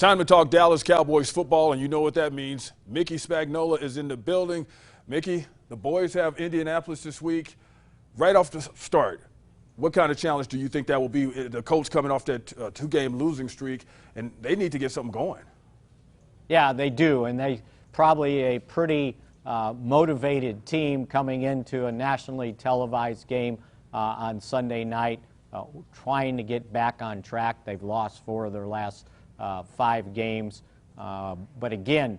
time to talk Dallas Cowboys football, and you know what that means. Mickey Spagnola is in the building. Mickey, the boys have Indianapolis this week. Right off the start, what kind of challenge do you think that will be? The Colts coming off that two-game losing streak, and they need to get something going. Yeah, they do, and they probably a pretty motivated team coming into a nationally televised game on Sunday night, trying to get back on track. They've lost 4 of their last 5 games. But again,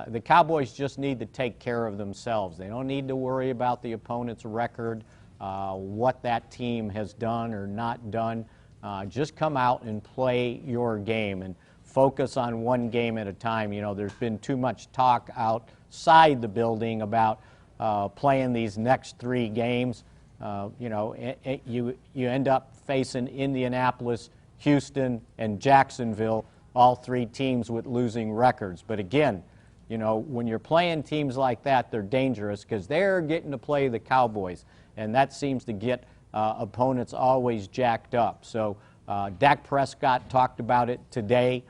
the Cowboys just need to take care of themselves. They don't need to worry about the opponent's record, what that team has done or not done. Just come out and play your game and focus on one game at a time. You know, there's been too much talk outside the building about playing these next 3 games. You end up facing Indianapolis, Houston, and Jacksonville, all 3 teams with losing records. But again, you know, when you're playing teams like that, they're dangerous because they're getting to play the Cowboys, and that seems to get opponents always jacked up. So Dak Prescott talked about it today,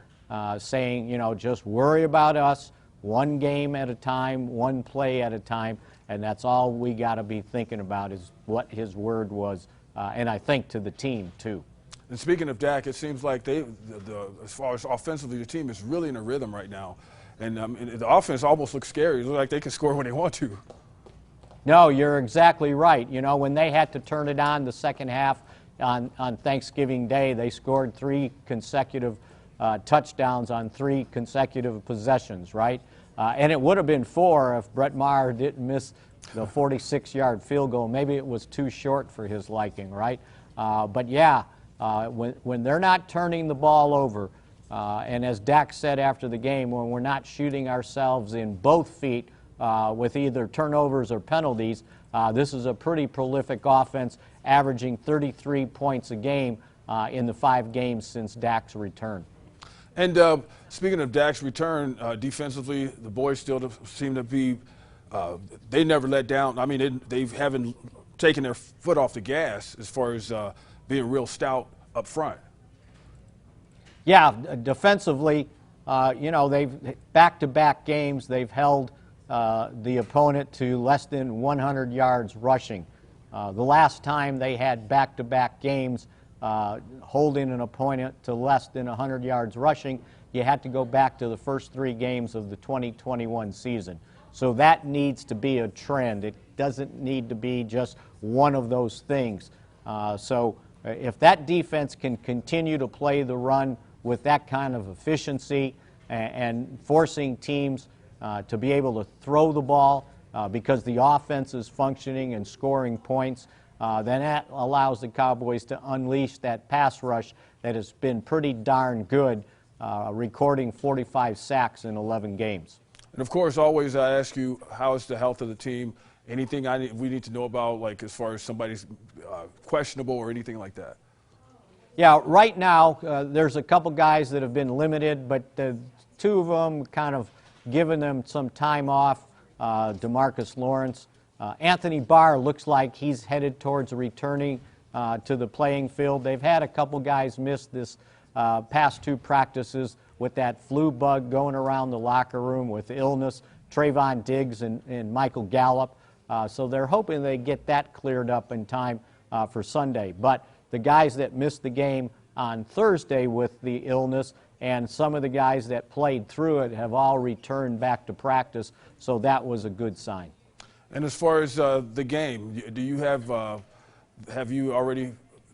saying, you know, just worry about us, one game at a time, one play at a time, and that's all we got to be thinking about is what his word was, and I think to the team too. And speaking of Dak, it seems like as far as offensively, the team is really in a rhythm right now. And the offense almost looks scary. It looks like they can score when they want to. No, you're exactly right. You know, when they had to turn it on the second half on Thanksgiving Day, they scored 3 consecutive touchdowns on 3 consecutive possessions, right? And it would have been 4 if Brett Maher didn't miss the 46-yard field goal. Maybe it was too short for his liking, right? But yeah, when they're not turning the ball over, and as Dak said after the game, when we're not shooting ourselves in both feet with either turnovers or penalties, this is a pretty prolific offense, averaging 33 points a game in the 5 games since Dak's return. And speaking of Dak's return, defensively, the boys still seem to be they never let down. I mean, they haven't taken their foot off the gas as far as being real stout up front. Yeah, defensively, you know, they've back-to-back games, they've held the opponent to less than 100 yards rushing. The last time they had back-to-back games holding an opponent to less than 100 yards rushing, you had to go back to the first 3 games of the 2021 season. So that needs to be a trend. It doesn't need to be just one of those things. So if that defense can continue to play the run with that kind of efficiency and forcing teams to be able to throw the ball because the offense is functioning and scoring points, then that allows the Cowboys to unleash that pass rush that has been pretty darn good, recording 45 sacks in 11 games. And of course, always I ask you, how is the health of the team? Anything we need to know about, like as far as somebody's questionable or anything like that? Yeah, right now there's a couple guys that have been limited, but 2 of them kind of given them some time off, DeMarcus Lawrence. Anthony Barr looks like he's headed towards returning to the playing field. They've had a couple guys miss this past 2 practices with that flu bug going around the locker room with illness, Trayvon Diggs and Michael Gallup. So they're hoping they get that cleared up in time for Sunday. But the guys that missed the game on Thursday with the illness and some of the guys that played through it have all returned back to practice, so that was a good sign. And as far as the game, do you have you already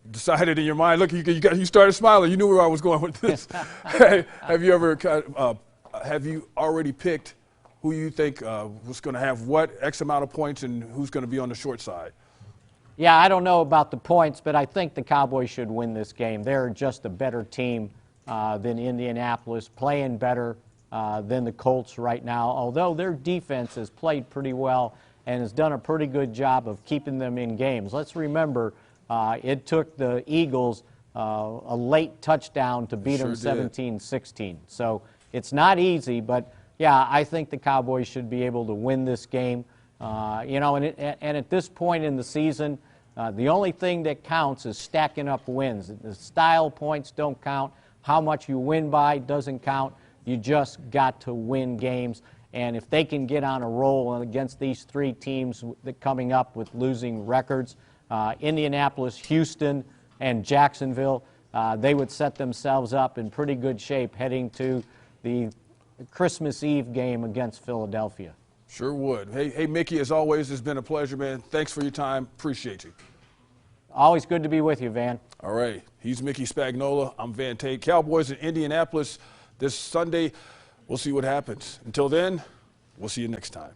decided in your mind? Look, you started smiling. You knew where I was going with this. Have you already picked who you think was going to have what X amount of points and who's going to be on the short side? Yeah, I don't know about the points, but I think the Cowboys should win this game. They're just a better team than Indianapolis, playing better than the Colts right now, although their defense has played pretty well and has done a pretty good job of keeping them in games. Let's remember, it took the Eagles a late touchdown to beat them 17-16. So it's not easy, but yeah, I think the Cowboys should be able to win this game. You know, and at this point in the season, the only thing that counts is stacking up wins. The style points don't count. How much you win by doesn't count. You just got to win games. And if they can get on a roll against these three teams that coming up with losing records, Indianapolis, Houston, and Jacksonville, they would set themselves up in pretty good shape heading to the Christmas Eve game against Philadelphia. Sure would. Hey, Mickey, as always, it's been a pleasure, man. Thanks for your time. Appreciate you. Always good to be with you, Van. All right. He's Mickey Spagnola. I'm Van Tate. Cowboys in Indianapolis this Sunday. We'll see what happens. Until then, we'll see you next time.